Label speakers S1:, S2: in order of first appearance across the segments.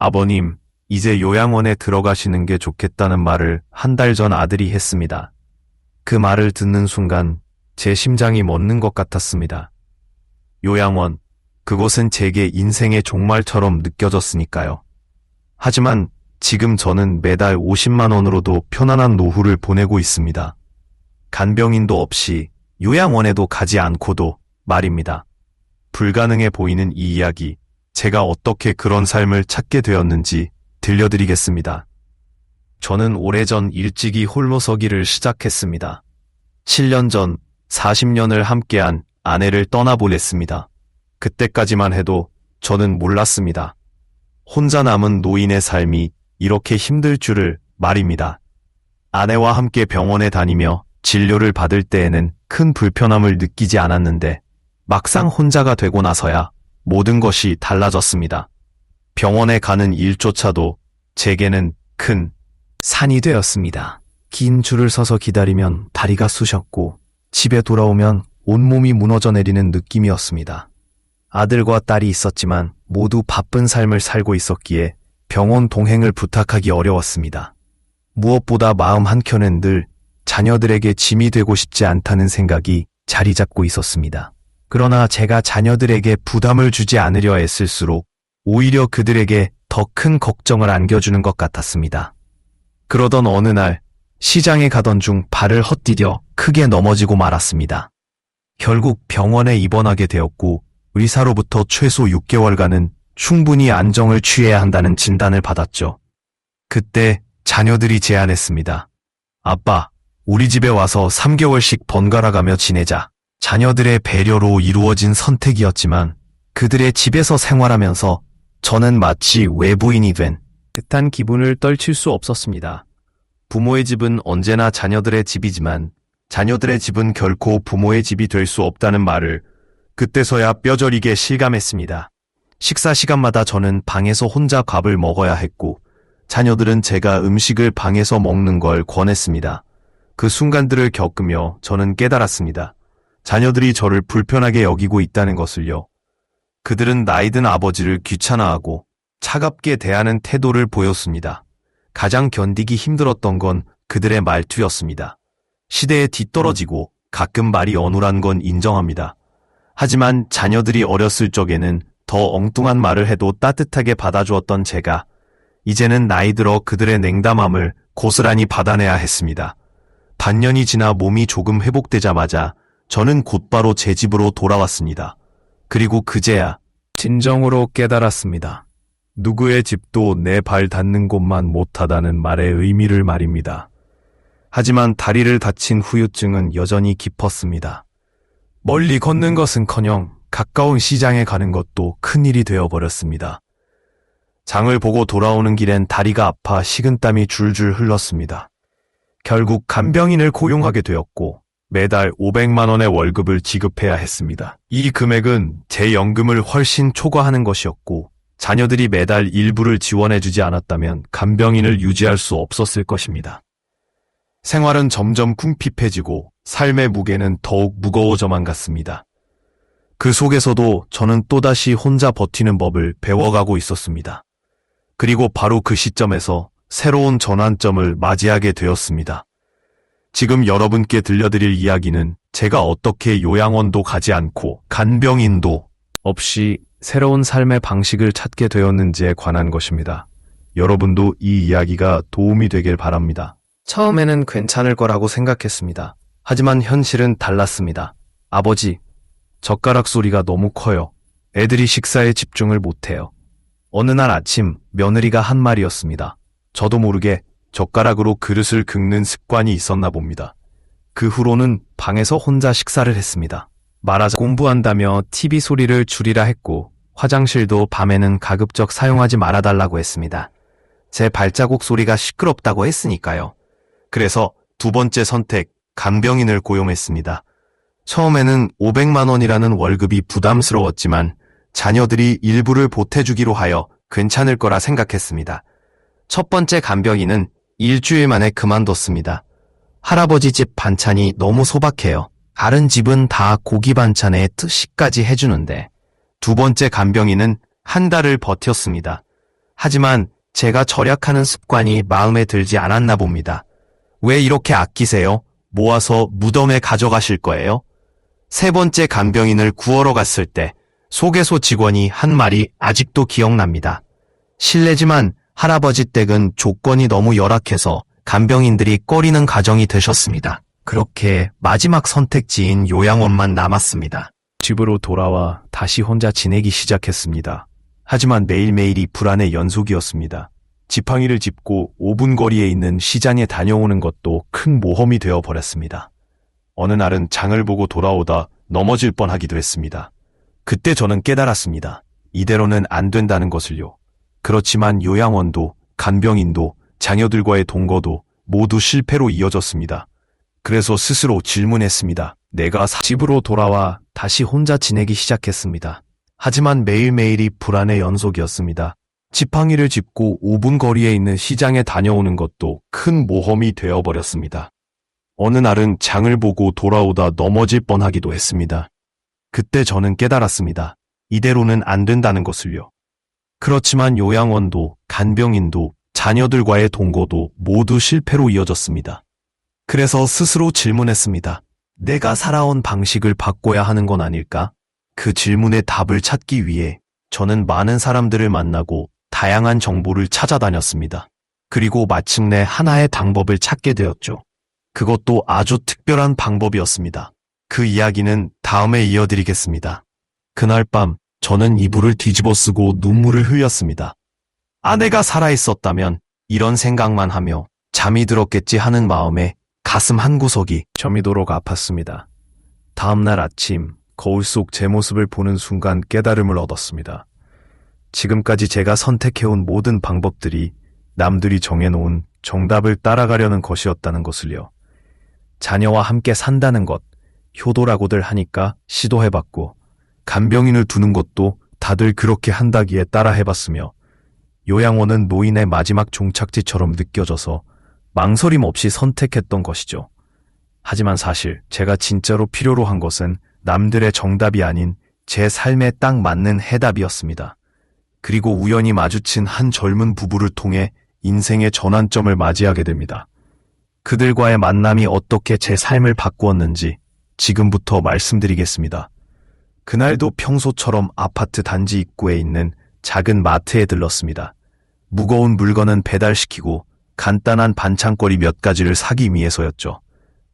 S1: 아버님, 이제 요양원에 들어가시는 게 좋겠다는 말을 한 달 전 아들이 했습니다. 그 말을 듣는 순간 제 심장이 멎는 것 같았습니다. 요양원, 그곳은 제게 인생의 종말처럼 느껴졌으니까요. 하지만 지금 저는 매달 50만 원으로도 편안한 노후를 보내고 있습니다. 간병인도 없이 요양원에도 가지 않고도 말입니다. 불가능해 보이는 이 이야기, 제가 어떻게 그런 삶을 찾게 되었는지 들려드리겠습니다. 저는 오래전 일찍이 홀로 서기를 시작했습니다. 7년 전 40년을 함께한 아내를 떠나보냈습니다. 그때까지만 해도 저는 몰랐습니다. 혼자 남은 노인의 삶이 이렇게 힘들 줄을 말입니다. 아내와 함께 병원에 다니며 진료를 받을 때에는 큰 불편함을 느끼지 않았는데 막상 혼자가 되고 나서야 모든 것이 달라졌습니다. 병원에 가는 일조차도 제게는 큰 산이 되었습니다. 긴 줄을 서서 기다리면 다리가 쑤셨고 집에 돌아오면 온몸이 무너져 내리는 느낌이었습니다. 아들과 딸이 있었지만 모두 바쁜 삶을 살고 있었기에 병원 동행을 부탁하기 어려웠습니다. 무엇보다 마음 한켠엔 늘 자녀들에게 짐이 되고 싶지 않다는 생각이 자리 잡고 있었습니다. 그러나 제가 자녀들에게 부담을 주지 않으려 애쓸수록 오히려 그들에게 더 큰 걱정을 안겨주는 것 같았습니다. 그러던 어느 날 시장에 가던 중 발을 헛디뎌 크게 넘어지고 말았습니다. 결국 병원에 입원하게 되었고 의사로부터 최소 6개월간은 충분히 안정을 취해야 한다는 진단을 받았죠. 그때 자녀들이 제안했습니다. 아빠, 우리 집에 와서 3개월씩 번갈아가며 지내자. 자녀들의 배려로 이루어진 선택이었지만 그들의 집에서 생활하면서 저는 마치 외부인이 된 듯한 기분을 떨칠 수 없었습니다. 부모의 집은 언제나 자녀들의 집이지만 자녀들의 집은 결코 부모의 집이 될 수 없다는 말을 그때서야 뼈저리게 실감했습니다. 식사 시간마다 저는 방에서 혼자 밥을 먹어야 했고 자녀들은 제가 음식을 방에서 먹는 걸 권했습니다. 그 순간들을 겪으며 저는 깨달았습니다. 자녀들이 저를 불편하게 여기고 있다는 것을요. 그들은 나이든 아버지를 귀찮아하고 차갑게 대하는 태도를 보였습니다. 가장 견디기 힘들었던 건 그들의 말투였습니다. 시대에 뒤떨어지고 가끔 말이 어눌한 건 인정합니다. 하지만 자녀들이 어렸을 적에는 더 엉뚱한 말을 해도 따뜻하게 받아주었던 제가 이제는 나이 들어 그들의 냉담함을 고스란히 받아내야 했습니다. 반년이 지나 몸이 조금 회복되자마자 저는 곧바로 제 집으로 돌아왔습니다. 그리고 그제야 진정으로 깨달았습니다. 누구의 집도 내 발 닿는 곳만 못하다는 말의 의미를 말입니다. 하지만 다리를 다친 후유증은 여전히 깊었습니다. 멀리 걷는 것은커녕 가까운 시장에 가는 것도 큰일이 되어버렸습니다. 장을 보고 돌아오는 길엔 다리가 아파 식은땀이 줄줄 흘렀습니다. 결국 간병인을 고용하게 되었고 매달 500만 원의 월급을 지급해야 했습니다. 이 금액은 제 연금을 훨씬 초과하는 것이었고 자녀들이 매달 일부를 지원해주지 않았다면 간병인을 유지할 수 없었을 것입니다. 생활은 점점 궁핍해지고 삶의 무게는 더욱 무거워져만 갔습니다. 그 속에서도 저는 또다시 혼자 버티는 법을 배워가고 있었습니다. 그리고 바로 그 시점에서 새로운 전환점을 맞이하게 되었습니다. 지금 여러분께 들려드릴 이야기는 제가 어떻게 요양원도 가지 않고 간병인도 없이 새로운 삶의 방식을 찾게 되었는지에 관한 것입니다. 여러분도 이 이야기가 도움이 되길 바랍니다. 처음에는 괜찮을 거라고 생각했습니다. 하지만 현실은 달랐습니다. 아버지, 젓가락 소리가 너무 커요. 애들이 식사에 집중을 못해요. 어느 날 아침 며느리가 한 말이었습니다. 저도 모르게 젓가락으로 그릇을 긁는 습관이 있었나 봅니다. 그 후로는 방에서 혼자 식사를 했습니다. 말하자 공부한다며 TV 소리를 줄이라 했고 화장실도 밤에는 가급적 사용하지 말아달라고 했습니다. 제 발자국 소리가 시끄럽다고 했으니까요. 그래서 두 번째 선택, 간병인을 고용했습니다. 처음에는 500만 원이라는 월급이 부담스러웠지만 자녀들이 일부를 보태주기로 하여 괜찮을 거라 생각했습니다. 첫 번째 간병인은 일주일 만에 그만뒀습니다. 할아버지 집 반찬이 너무 소박해요. 다른 집은 다 고기 반찬에 특식까지 해주는데 두 번째 간병인은 한 달을 버텼습니다. 하지만 제가 절약하는 습관이 마음에 들지 않았나 봅니다. 왜 이렇게 아끼세요? 모아서 무덤에 가져가실 거예요? 세 번째 간병인을 구하러 갔을 때 소개소 직원이 한 말이 아직도 기억납니다. 실례지만 할아버지 댁은 조건이 너무 열악해서 간병인들이 꺼리는 가정이 되셨습니다. 그렇게 마지막 선택지인 요양원만 남았습니다. 집으로 돌아와 다시 혼자 지내기 시작했습니다. 하지만 매일매일이 불안의 연속이었습니다. 지팡이를 짚고 5분 거리에 있는 시장에 다녀오는 것도 큰 모험이 되어 버렸습니다. 어느 날은 장을 보고 돌아오다 넘어질 뻔하기도 했습니다. 그때 저는 깨달았습니다. 이대로는 안 된다는 것을요. 그렇지만 요양원도, 간병인도, 자녀들과의 동거도 모두 실패로 이어졌습니다. 그래서 스스로 질문했습니다. 내가 집으로 돌아와 다시 혼자 지내기 시작했습니다. 하지만 매일매일이 불안의 연속이었습니다. 지팡이를 짚고 5분 거리에 있는 시장에 다녀오는 것도 큰 모험이 되어버렸습니다. 어느 날은 장을 보고 돌아오다 넘어질 뻔하기도 했습니다. 그때 저는 깨달았습니다. 이대로는 안 된다는 것을요. 그렇지만 요양원도, 간병인도, 자녀들과의 동거도 모두 실패로 이어졌습니다. 그래서 스스로 질문했습니다. 내가 살아온 방식을 바꿔야 하는 건 아닐까? 그 질문의 답을 찾기 위해 저는 많은 사람들을 만나고 다양한 정보를 찾아다녔습니다. 그리고 마침내 하나의 방법을 찾게 되었죠. 그것도 아주 특별한 방법이었습니다. 그 이야기는 다음에 이어드리겠습니다. 그날 밤 저는 이불을 뒤집어 쓰고 눈물을 흘렸습니다. 아내가 살아있었다면 이런 생각만 하며 잠이 들었겠지 하는 마음에 가슴 한구석이 저미도록 아팠습니다. 다음날 아침 거울 속 제 모습을 보는 순간 깨달음을 얻었습니다. 지금까지 제가 선택해온 모든 방법들이 남들이 정해놓은 정답을 따라가려는 것이었다는 것을요. 자녀와 함께 산다는 것, 효도라고들 하니까 시도해봤고, 간병인을 두는 것도 다들 그렇게 한다기에 따라해봤으며, 요양원은 노인의 마지막 종착지처럼 느껴져서 망설임 없이 선택했던 것이죠. 하지만 사실 제가 진짜로 필요로 한 것은 남들의 정답이 아닌 제 삶에 딱 맞는 해답이었습니다. 그리고 우연히 마주친 한 젊은 부부를 통해 인생의 전환점을 맞이하게 됩니다. 그들과의 만남이 어떻게 제 삶을 바꾸었는지 지금부터 말씀드리겠습니다. 그날도 평소처럼 아파트 단지 입구에 있는 작은 마트에 들렀습니다. 무거운 물건은 배달시키고 간단한 반찬거리 몇 가지를 사기 위해서였죠.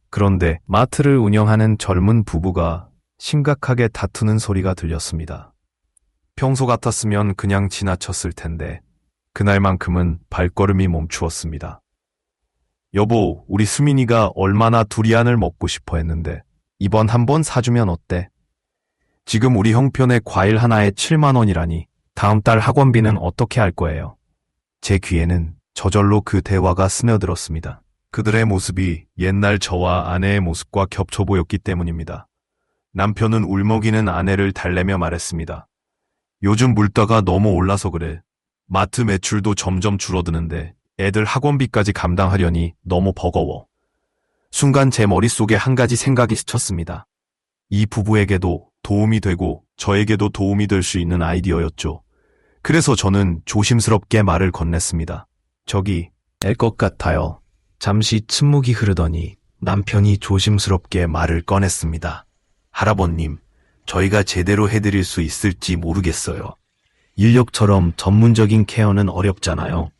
S1: 그런데 마트를 운영하는 젊은 부부가 심각하게 다투는 소리가 들렸습니다. 평소 같았으면 그냥 지나쳤을 텐데 그날만큼은 발걸음이 멈추었습니다. 여보, 우리 수민이가 얼마나 두리안을 먹고 싶어 했는데 이번 한번 사주면 어때? 지금 우리 형편에 과일 하나에 7만 원이라니 다음 달 학원비는 어떻게 할 거예요? 제 귀에는 저절로 그 대화가 스며들었습니다. 그들의 모습이 옛날 저와 아내의 모습과 겹쳐 보였기 때문입니다. 남편은 울먹이는 아내를 달래며 말했습니다. 요즘 물가가 너무 올라서 그래. 마트 매출도 점점 줄어드는데 애들 학원비까지 감당하려니 너무 버거워. 순간 제 머릿속에 한 가지 생각이 스쳤습니다. 이 부부에게도 도움이 되고 저에게도 도움이 될 수 있는 아이디어였죠. 그래서 저는 조심스럽게 말을 건넸습니다. 저기, 앨 것 같아요. 잠시 침묵이 흐르더니 남편이 조심스럽게 말을 꺼냈습니다. 할아버님, 저희가 제대로 해드릴 수 있을지 모르겠어요. 인력처럼 전문적인 케어는 어렵잖아요.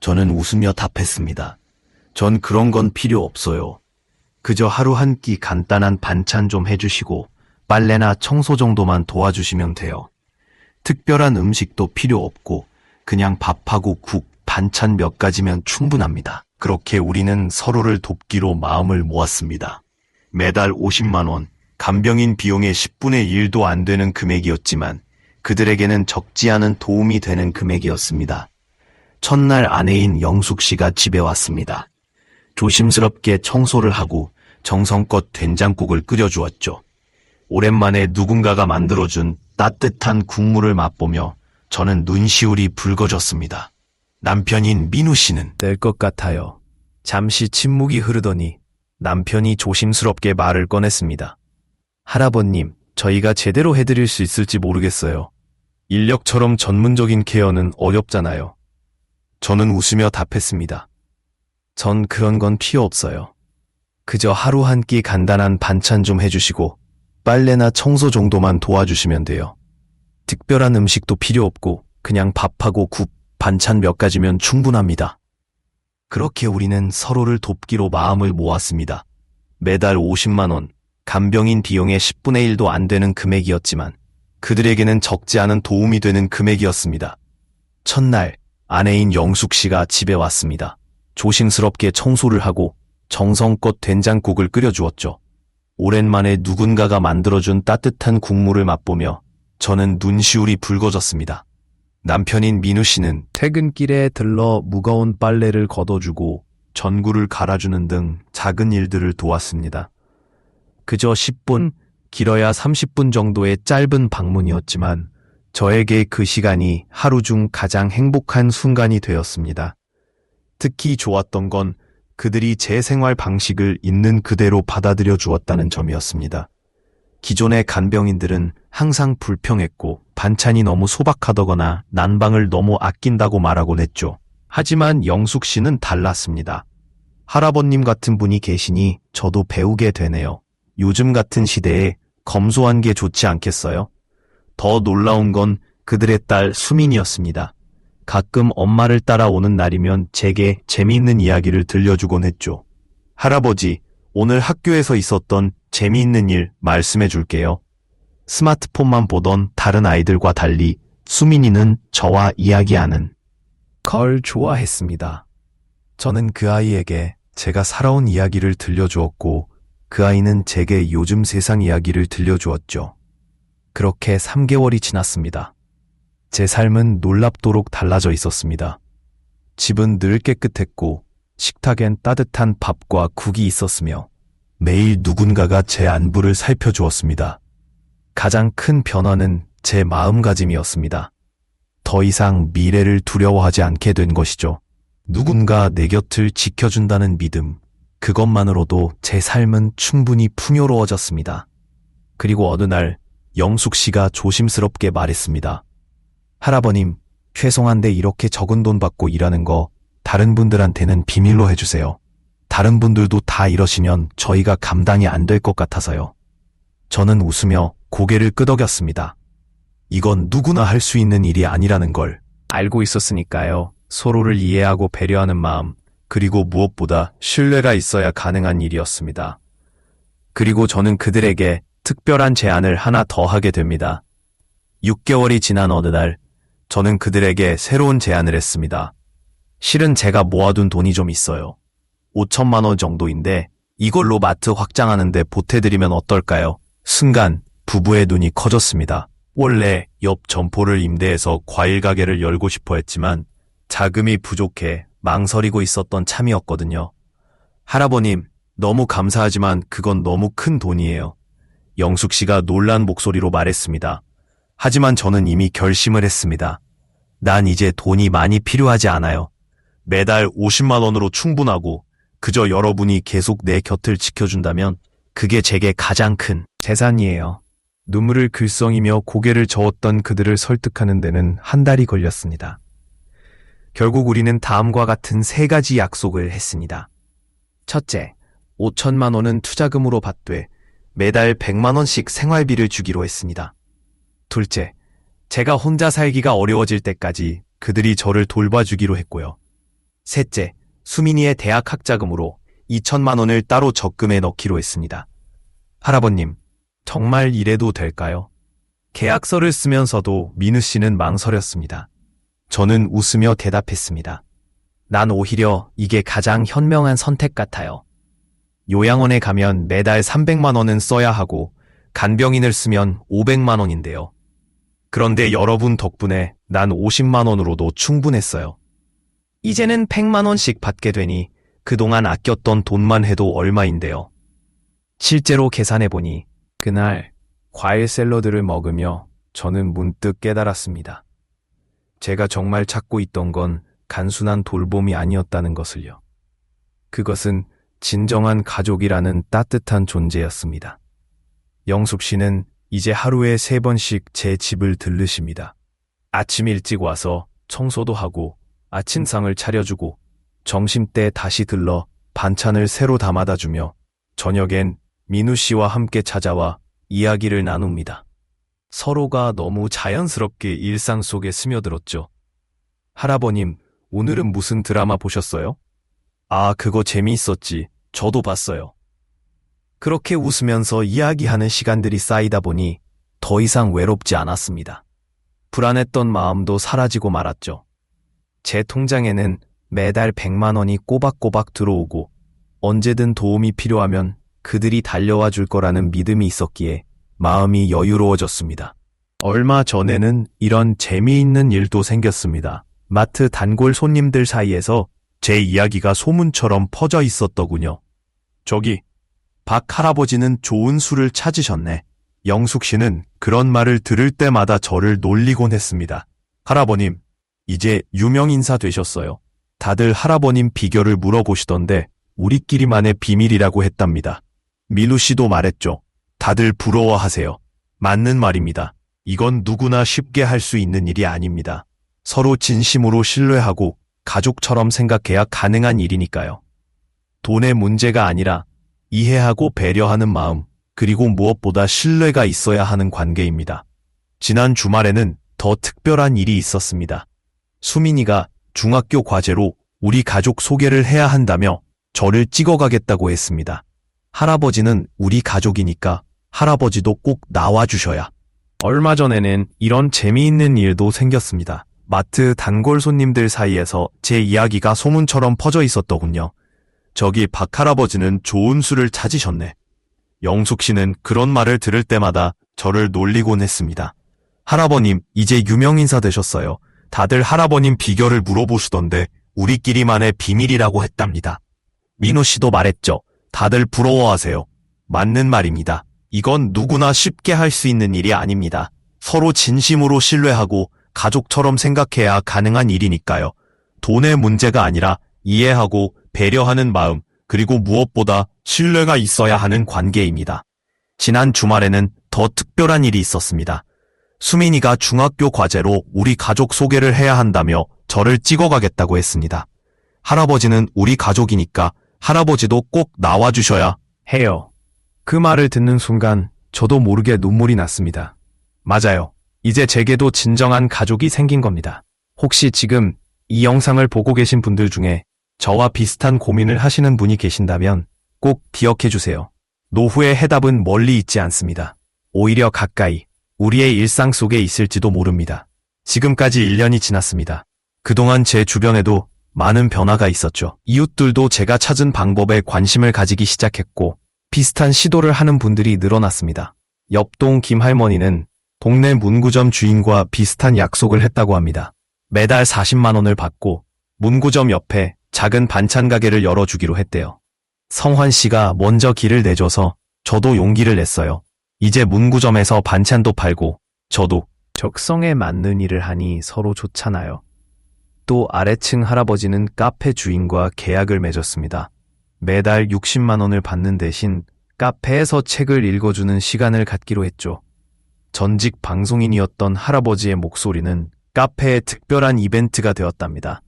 S1: 저는 웃으며 답했습니다. 전 그런 건 필요 없어요. 그저 하루 한 끼 간단한 반찬 좀 해주시고 빨래나 청소 정도만 도와주시면 돼요. 특별한 음식도 필요 없고 그냥 밥하고 국, 반찬 몇 가지면 충분합니다. 그렇게 우리는 서로를 돕기로 마음을 모았습니다. 매달 50만 원, 간병인 비용의 10분의 1도 안 되는 금액이었지만 그들에게는 적지 않은 도움이 되는 금액이었습니다. 첫날 아내인 영숙 씨가 집에 왔습니다. 조심스럽게 청소를 하고 정성껏 된장국을 끓여주었죠. 오랜만에 누군가가 만들어준 따뜻한 국물을 맛보며 저는 눈시울이 붉어졌습니다. 남편인 민우 씨는 될 것 같아요. 잠시 침묵이 흐르더니 남편이 조심스럽게 말을 꺼냈습니다. 할아버님, 저희가 제대로 해드릴 수 있을지 모르겠어요. 인력처럼 전문적인 케어는 어렵잖아요. 저는 웃으며 답했습니다. 전 그런 건 필요 없어요. 그저 하루 한 끼 간단한 반찬 좀 해주시고 빨래나 청소 정도만 도와주시면 돼요. 특별한 음식도 필요 없고 그냥 밥하고 국, 반찬 몇 가지면 충분합니다. 그렇게 우리는 서로를 돕기로 마음을 모았습니다. 매달 50만 원, 간병인 비용의 10분의 1도 안 되는 금액이었지만 그들에게는 적지 않은 도움이 되는 금액이었습니다. 첫날 아내인 영숙 씨가 집에 왔습니다. 조심스럽게 청소를 하고 정성껏 된장국을 끓여주었죠. 오랜만에 누군가가 만들어준 따뜻한 국물을 맛보며 저는 눈시울이 붉어졌습니다. 남편인 민우 씨는 퇴근길에 들러 무거운 빨래를 걷어주고 전구를 갈아주는 등 작은 일들을 도왔습니다. 그저 10분, 길어야 30분 정도의 짧은 방문이었지만 저에게 그 시간이 하루 중 가장 행복한 순간이 되었습니다. 특히 좋았던 건 그들이 제 생활 방식을 있는 그대로 받아들여 주었다는 점이었습니다. 기존의 간병인들은 항상 불평했고 반찬이 너무 소박하다거나 난방을 너무 아낀다고 말하곤 했죠. 하지만 영숙 씨는 달랐습니다. 할아버님 같은 분이 계시니 저도 배우게 되네요. 요즘 같은 시대에 검소한 게 좋지 않겠어요? 더 놀라운 건 그들의 딸 수민이었습니다. 가끔 엄마를 따라오는 날이면 제게 재미있는 이야기를 들려주곤 했죠. 할아버지, 오늘 학교에서 있었던 재미있는 일 말씀해 줄게요. 스마트폰만 보던 다른 아이들과 달리 수민이는 저와 이야기하는 걸 좋아했습니다. 저는 그 아이에게 제가 살아온 이야기를 들려주었고 그 아이는 제게 요즘 세상 이야기를 들려주었죠. 그렇게 3개월이 지났습니다. 제 삶은 놀랍도록 달라져 있었습니다. 집은 늘 깨끗했고 식탁엔 따뜻한 밥과 국이 있었으며 매일 누군가가 제 안부를 살펴주었습니다. 가장 큰 변화는 제 마음가짐이었습니다. 더 이상 미래를 두려워하지 않게 된 것이죠. 누군가 내 곁을 지켜준다는 믿음, 그것만으로도 제 삶은 충분히 풍요로워졌습니다. 그리고 어느 날 영숙 씨가 조심스럽게 말했습니다. 할아버님, 죄송한데 이렇게 적은 돈 받고 일하는 거 다른 분들한테는 비밀로 해주세요. 다른 분들도 다 이러시면 저희가 감당이 안 될 것 같아서요. 저는 웃으며 고개를 끄덕였습니다. 이건 누구나 할 수 있는 일이 아니라는 걸 알고 있었으니까요. 서로를 이해하고 배려하는 마음, 그리고 무엇보다 신뢰가 있어야 가능한 일이었습니다. 그리고 저는 그들에게 특별한 제안을 하나 더 하게 됩니다. 6개월이 지난 어느 날, 저는 그들에게 새로운 제안을 했습니다. 실은 제가 모아둔 돈이 좀 있어요. 5천만 원 정도인데 이걸로 마트 확장하는데 보태드리면 어떨까요? 순간 부부의 눈이 커졌습니다. 원래 옆 점포를 임대해서 과일 가게를 열고 싶어 했지만 자금이 부족해 망설이고 있었던 참이었거든요. 할아버님, 너무 감사하지만 그건 너무 큰 돈이에요. 영숙 씨가 놀란 목소리로 말했습니다. 하지만 저는 이미 결심을 했습니다. 난 이제 돈이 많이 필요하지 않아요. 매달 50만 원으로 충분하고 그저 여러분이 계속 내 곁을 지켜준다면 그게 제게 가장 큰 재산이에요. 눈물을 글썽이며 고개를 저었던 그들을 설득하는 데는 한 달이 걸렸습니다. 결국 우리는 다음과 같은 3가지 약속을 했습니다. 첫째, 5천만 원은 투자금으로 받되 매달 100만 원씩 생활비를 주기로 했습니다. 둘째, 제가 혼자 살기가 어려워질 때까지 그들이 저를 돌봐주기로 했고요. 셋째, 수민이의 대학 학자금으로 2천만 원을 따로 적금에 넣기로 했습니다. 할아버님, 정말 이래도 될까요? 계약서를 쓰면서도 민우 씨는 망설였습니다. 저는 웃으며 대답했습니다. 난 오히려 이게 가장 현명한 선택 같아요. 요양원에 가면 매달 300만 원은 써야 하고 간병인을 쓰면 500만 원인데요. 그런데 여러분 덕분에 난 50만 원으로도 충분했어요. 이제는 100만 원씩 받게 되니 그동안 아꼈던 돈만 해도 얼마인데요. 실제로 계산해보니 그날 과일 샐러드를 먹으며 저는 문득 깨달았습니다. 제가 정말 찾고 있던 건 단순한 돌봄이 아니었다는 것을요. 그것은 진정한 가족이라는 따뜻한 존재였습니다. 영숙 씨는 이제 하루에 3번씩 제 집을 들르십니다. 아침 일찍 와서 청소도 하고 아침상을 차려주고 점심때 다시 들러 반찬을 새로 담아다 주며 저녁엔 민우 씨와 함께 찾아와 이야기를 나눕니다. 서로가 너무 자연스럽게 일상 속에 스며들었죠. 할아버님, 오늘은 무슨 드라마 보셨어요? 아, 그거 재미있었지. 저도 봤어요. 그렇게 웃으면서 이야기하는 시간들이 쌓이다 보니 더 이상 외롭지 않았습니다. 불안했던 마음도 사라지고 말았죠. 제 통장에는 매달 100만 원이 꼬박꼬박 들어오고 언제든 도움이 필요하면 그들이 달려와 줄 거라는 믿음이 있었기에 마음이 여유로워졌습니다. 얼마 전에는 이런 재미있는 일도 생겼습니다. 마트 단골 손님들 사이에서 제 이야기가 소문처럼 퍼져 있었더군요. 저기, 박 할아버지는 좋은 술을 찾으셨네. 영숙 씨는 그런 말을 들을 때마다 저를 놀리곤 했습니다. 할아버님, 이제 유명 인사 되셨어요. 다들 할아버님 비결을 물어보시던데 우리끼리만의 비밀이라고 했답니다. 민우 씨도 말했죠. 다들 부러워하세요. 맞는 말입니다. 이건 누구나 쉽게 할 수 있는 일이 아닙니다. 서로 진심으로 신뢰하고 가족처럼 생각해야 가능한 일이니까요. 돈의 문제가 아니라 이해하고 배려하는 마음, 그리고 무엇보다 신뢰가 있어야 하는 관계입니다. 지난 주말에는 더 특별한 일이 있었습니다. 수민이가 중학교 과제로 우리 가족 소개를 해야 한다며 저를 찍어가겠다고 했습니다. 할아버지는 우리 가족이니까 할아버지도 꼭 나와주셔야. 얼마 전에는 이런 재미있는 일도 생겼습니다. 마트 단골 손님들 사이에서 제 이야기가 소문처럼 퍼져 있었더군요. 저기 박 할아버지는 좋은 술을 찾으셨네. 영숙 씨는 그런 말을 들을 때마다 저를 놀리곤 했습니다. 할아버님, 이제 유명인사 되셨어요. 다들 할아버님 비결을 물어보시던데 우리끼리만의 비밀이라고 했답니다. 민우 씨도 말했죠. 다들 부러워하세요. 맞는 말입니다. 이건 누구나 쉽게 할 수 있는 일이 아닙니다. 서로 진심으로 신뢰하고 가족처럼 생각해야 가능한 일이니까요. 돈의 문제가 아니라 이해하고 배려하는 마음, 그리고 무엇보다 신뢰가 있어야 하는 관계입니다. 지난 주말에는 더 특별한 일이 있었습니다. 수민이가 중학교 과제로 우리 가족 소개를 해야 한다며 저를 찍어가겠다고 했습니다. 할아버지는 우리 가족이니까 할아버지도 꼭 나와주셔야 해요. 그 말을 듣는 순간 저도 모르게 눈물이 났습니다. 맞아요. 이제 제게도 진정한 가족이 생긴 겁니다. 혹시 지금 이 영상을 보고 계신 분들 중에 저와 비슷한 고민을 하시는 분이 계신다면 꼭 기억해 주세요. 노후의 해답은 멀리 있지 않습니다. 오히려 가까이 우리의 일상 속에 있을지도 모릅니다. 지금까지 1년이 지났습니다. 그동안 제 주변에도 많은 변화가 있었죠. 이웃들도 제가 찾은 방법에 관심을 가지기 시작했고 비슷한 시도를 하는 분들이 늘어났습니다. 옆동 김할머니는 동네 문구점 주인과 비슷한 약속을 했다고 합니다. 매달 40만 원을 받고 문구점 옆에 작은 반찬 가게를 열어주기로 했대요. 성환 씨가 먼저 길을 내줘서 저도 용기를 냈어요. 이제 문구점에서 반찬도 팔고 저도 적성에 맞는 일을 하니 서로 좋잖아요. 또 아래층 할아버지는 카페 주인과 계약을 맺었습니다. 매달 60만 원을 받는 대신 카페에서 책을 읽어주는 시간을 갖기로 했죠. 전직 방송인이었던 할아버지의 목소리는 카페의 특별한 이벤트가 되었답니다.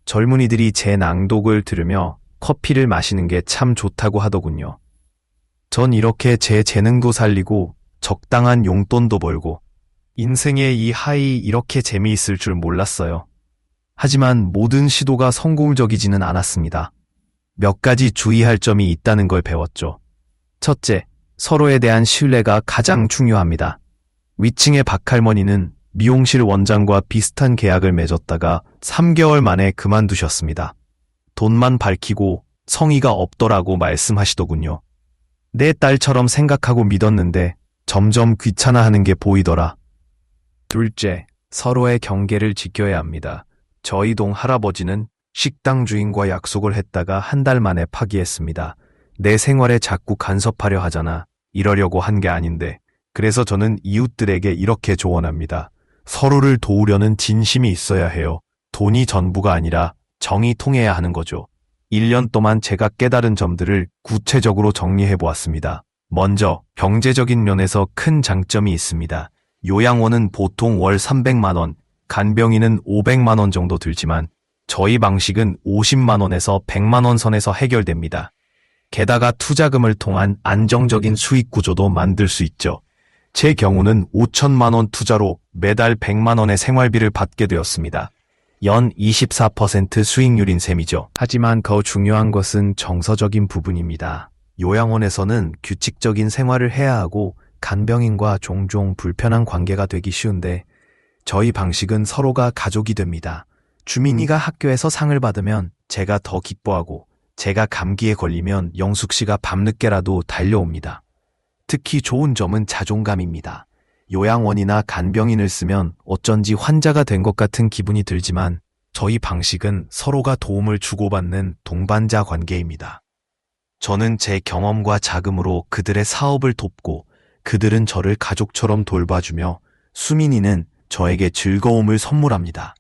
S1: 젊은이들이 제 낭독을 들으며 커피를 마시는 게 참 좋다고 하더군요. 전 이렇게 제 재능도 살리고 적당한 용돈도 벌고 인생의 이 하이 이렇게 재미있을 줄 몰랐어요. 하지만 모든 시도가 성공적이지는 않았습니다. 몇 가지 주의할 점이 있다는 걸 배웠죠. 첫째, 서로에 대한 신뢰가 가장 중요합니다. 위층의 박할머니는 미용실 원장과 비슷한 계약을 맺었다가 3개월 만에 그만두셨습니다. 돈만 밝히고 성의가 없더라고 말씀하시더군요. 내 딸처럼 생각하고 믿었는데 점점 귀찮아하는 게 보이더라. 둘째, 서로의 경계를 지켜야 합니다. 저희 동 할아버지는 식당 주인과 약속을 했다가 한 달 만에 파기했습니다. 내 생활에 자꾸 간섭하려 하잖아. 이러려고 한 게 아닌데. 그래서 저는 이웃들에게 이렇게 조언합니다. 서로를 도우려는 진심이 있어야 해요. 돈이 전부가 아니라 정이 통해야 하는 거죠. 1년 동안 제가 깨달은 점들을 구체적으로 정리해 보았습니다. 먼저 경제적인 면에서 큰 장점이 있습니다. 요양원은 보통 월 300만 원, 간병인은 500만 원 정도 들지만 저희 방식은 50만 원에서 100만 원 선에서 해결됩니다. 게다가 투자금을 통한 안정적인 수익 구조도 만들 수 있죠. 제 경우는 5천만 원 투자로 매달 100만 원의 생활비를 받게 되었습니다. 연 24% 수익률인 셈이죠. 하지만 더 중요한 것은 정서적인 부분입니다. 요양원에서는 규칙적인 생활을 해야 하고 간병인과 종종 불편한 관계가 되기 쉬운데 저희 방식은 서로가 가족이 됩니다. 주민이가 학교에서 상을 받으면 제가 더 기뻐하고 제가 감기에 걸리면 영숙 씨가 밤늦게라도 달려옵니다. 특히 좋은 점은 자존감입니다. 요양원이나 간병인을 쓰면 어쩐지 환자가 된 것 같은 기분이 들지만 저희 방식은 서로가 도움을 주고받는 동반자 관계입니다. 저는 제 경험과 자금으로 그들의 사업을 돕고 그들은 저를 가족처럼 돌봐주며 수민이는 저에게 즐거움을 선물합니다.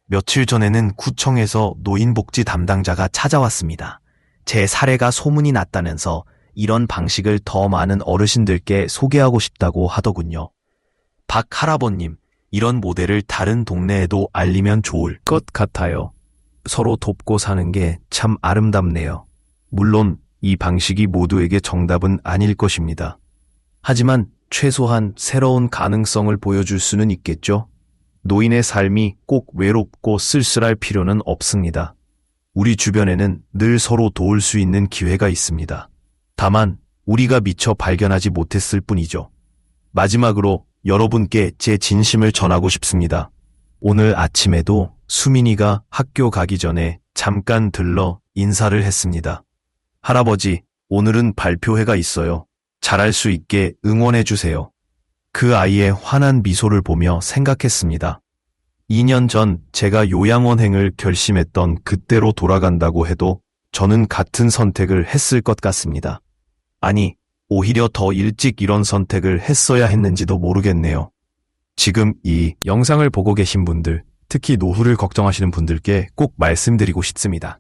S1: 며칠 전에는 구청에서 노인복지 담당자가 찾아왔습니다. 제 사례가 소문이 났다면서 이런 방식을 더 많은 어르신들께 소개하고 싶다고 하더군요. 박 할아버님, 이런 모델을 다른 동네에도 알리면 좋을 것 같아요. 서로 돕고 사는 게 참 아름답네요. 물론 이 방식이 모두에게 정답은 아닐 것입니다. 하지만 최소한 새로운 가능성을 보여줄 수는 있겠죠? 노인의 삶이 꼭 외롭고 쓸쓸할 필요는 없습니다. 우리 주변에는 늘 서로 도울 수 있는 기회가 있습니다. 다만 우리가 미처 발견하지 못했을 뿐이죠. 마지막으로 여러분께 제 진심을 전하고 싶습니다. 오늘 아침에도 수민이가 학교 가기 전에 잠깐 들러 인사를 했습니다. 할아버지, 오늘은 발표회가 있어요. 잘할 수 있게 응원해 주세요. 그 아이의 환한 미소를 보며 생각했습니다. 2년 전 제가 요양원행을 결심했던 그때로 돌아간다고 해도 저는 같은 선택을 했을 것 같습니다. 아니, 오히려 더 일찍 이런 선택을 했어야 했는지도 모르겠네요. 지금 이 영상을 보고 계신 분들, 특히 노후를 걱정하시는 분들께 꼭 말씀드리고 싶습니다.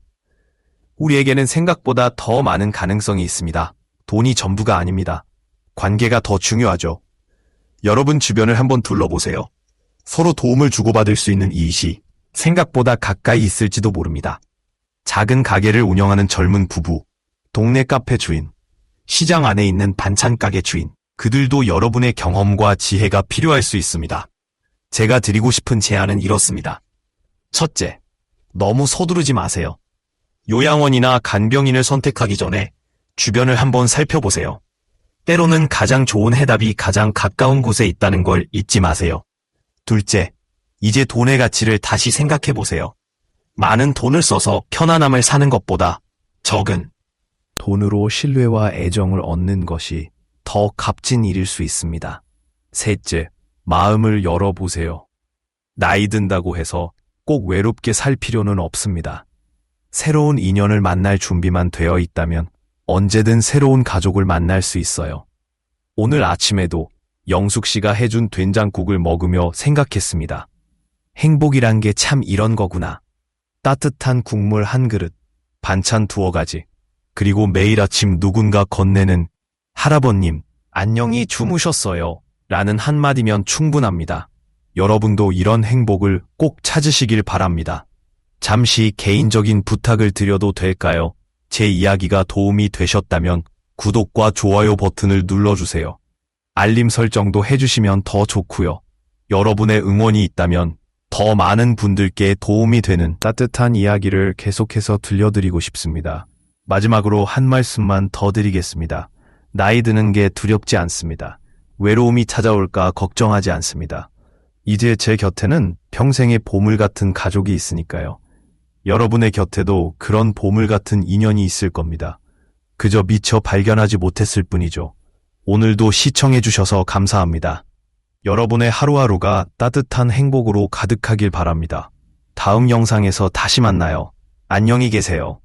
S1: 우리에게는 생각보다 더 많은 가능성이 있습니다. 돈이 전부가 아닙니다. 관계가 더 중요하죠. 여러분 주변을 한번 둘러보세요. 서로 도움을 주고받을 수 있는 이웃이 생각보다 가까이 있을지도 모릅니다. 작은 가게를 운영하는 젊은 부부, 동네 카페 주인, 시장 안에 있는 반찬 가게 주인, 그들도 여러분의 경험과 지혜가 필요할 수 있습니다. 제가 드리고 싶은 제안은 이렇습니다. 첫째, 너무 서두르지 마세요. 요양원이나 간병인을 선택하기 전에 주변을 한번 살펴보세요. 때로는 가장 좋은 해답이 가장 가까운 곳에 있다는 걸 잊지 마세요. 둘째, 이제 돈의 가치를 다시 생각해보세요. 많은 돈을 써서 편안함을 사는 것보다 적은 돈으로 신뢰와 애정을 얻는 것이 더 값진 일일 수 있습니다. 셋째, 마음을 열어보세요. 나이 든다고 해서 꼭 외롭게 살 필요는 없습니다. 새로운 인연을 만날 준비만 되어 있다면 언제든 새로운 가족을 만날 수 있어요. 오늘 아침에도 영숙 씨가 해준 된장국을 먹으며 생각했습니다. 행복이란 게 참 이런 거구나. 따뜻한 국물 한 그릇, 반찬 두어 가지, 그리고 매일 아침 누군가 건네는 할아버님, 안녕히 주무셨어요. 라는 한마디면 충분합니다. 여러분도 이런 행복을 꼭 찾으시길 바랍니다. 잠시 개인적인 부탁을 드려도 될까요? 제 이야기가 도움이 되셨다면 구독과 좋아요 버튼을 눌러주세요. 알림 설정도 해주시면 더 좋고요. 여러분의 응원이 있다면 더 많은 분들께 도움이 되는 따뜻한 이야기를 계속해서 들려드리고 싶습니다. 마지막으로 한 말씀만 더 드리겠습니다. 나이 드는 게 두렵지 않습니다. 외로움이 찾아올까 걱정하지 않습니다. 이제 제 곁에는 평생의 보물 같은 가족이 있으니까요. 여러분의 곁에도 그런 보물 같은 인연이 있을 겁니다. 그저 미처 발견하지 못했을 뿐이죠. 오늘도 시청해주셔서 감사합니다. 여러분의 하루하루가 따뜻한 행복으로 가득하길 바랍니다. 다음 영상에서 다시 만나요. 안녕히 계세요.